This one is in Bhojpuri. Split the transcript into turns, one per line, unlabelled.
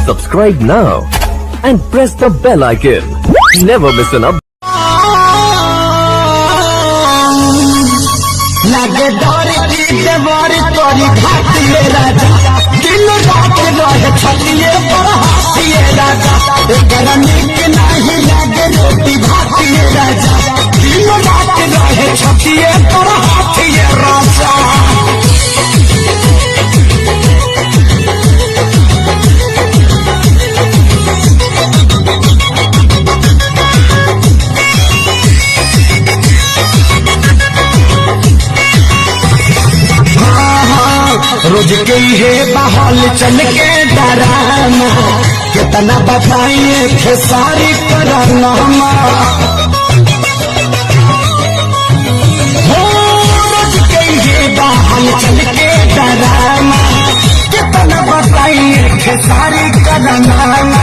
Subscribe now and press the bell icon. Never miss an update.
लागे डोरी की देवारी तोरी घाटिए राजा दिन रात रहे छलिए पर हाथिए राजा एकरा नीक नहीं लागे रोटी भातिए राजा दिन रात रहे छलिए पर हाथिए राजा रोज के है बहाल चल के डराना कितना बताइए खेसारी कराना हो रोज के है बहाल चल के डराना कितना बताइए खेसारी कराना